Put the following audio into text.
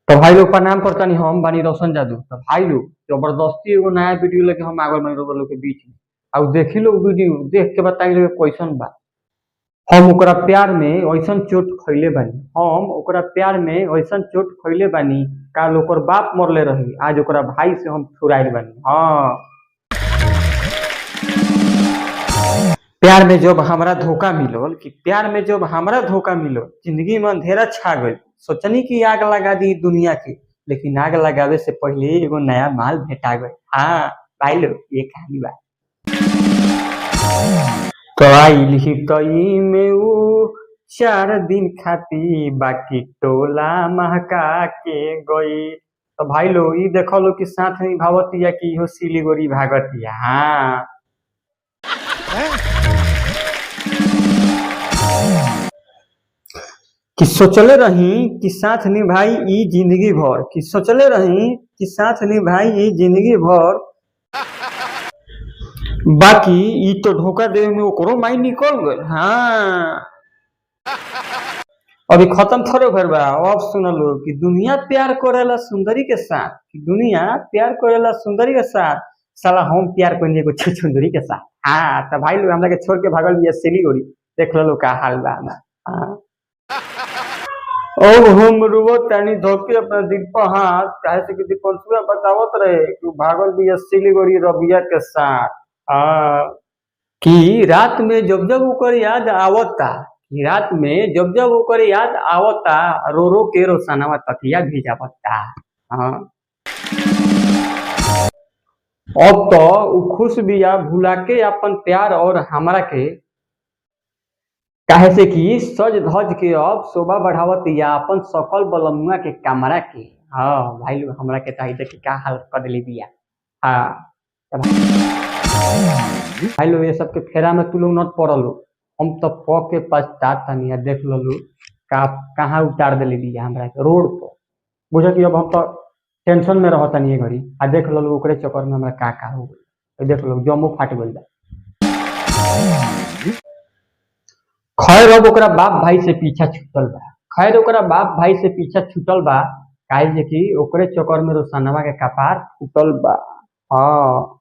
तो भाई लोग प्रणाम करतानी। हम बानी रोशन जादू। तो भाई लोग जबरदस्ती एगो नया वीडियो लेके हम आगल बानी लोग के बीच में। अब देखी लोग वीडियो देख के बताई लोग क्वेश्चन बा। हम ओकरा प्यार में ऐसन चोट खइले बानी। हम ओकरा प्यार में ऐसन चोट खइले बानी। काल ओकर बाप मरले रही, आज ओकरा भाई से हम छुड़ाइल बानी। हाँ, प्यार में जब हमरा धोखा मिलल कि प्यार में जब हमरा धोखा मिलल, जिंदगी में अंधेरा छा गई। सोचनी कि आग लगा दी दुनिया के, लेकिन आग लगावे से पहले एगो नया माल भेटा गई। हाँ भाई लोग, ये कहानी बा। तो आइल ही तई में ऊ 4 दिन खाती, बाकी टोला महका के गई। तो भाई लोग ई देखो लो कि साथ में भावतिया कि इहो सिलीगुड़ी भागतिया। हाँ, कि सोचले रही कि साथ निभाई ई जिंदगी भर, कि सोचले रही कि साथ निभाई ई जिंदगी भर, बाकी ई तो धोखा देवे में ओकरो माई निकल गए। हाँ, अभी खत्म थोड़े भर बा। अब सुन लो कि दुनिया प्यार करेला सुंदरी के साथ, कि दुनिया प्यार करेला सुंदरी के साथ, साला हम प्यार करेंगे एगो छुंदरी के साथ। हाँ, तो भाई लोग हमरा के छोड़ के भागल बिया सिलीगुड़ी। देख लो का हाल बा हमार। हाँ, अब हम रुवो तानी धोके अपना दिल पर हाथ, काहे से कि दीपंसुआ बतावत रहे कि उ भागल बिया सिलीगुड़ी रबिया के साथ। हाँ, कि रात में जब जब ओकर याद आवता, कि रात में जब जब ओकर याद आवता, रो रो के रोशनवा तकिया भिजावता। हाँ, अब तो उ खुश बिया भुला के अपन प्यार और हमरा के, काहे से कि सज धज के अब शोभा बढ़ावत या अपन सकल बलमुआ के कमरा के। हाँ भाई लोग, हमरा के ताही देख के का हाल कर देली बिया। हाँ, तो भाई लोग ये सब के फेरा में तू लोग नत पड़ल हो। हम तो प के पछतात तनी है। देख लो लोग का कहाँ उतार देली बिया हमरा के रोड पर। बुझे कि अब हम तो टेंशन में रहत नहीं घड़ी। आ देख लो लोग ओकरे चक्कर में हमरा का हो गई। देख लो जम्मू फाट गइल बा। खैर अब ओकरा बाप भाई से पीछा छूटल बा। खैर ओकरा बाप भाई से पीछा छूटल बा, काहे जे कि ओकरे चक्कर में रोशनवा के कपार फूटल बा। हाँ,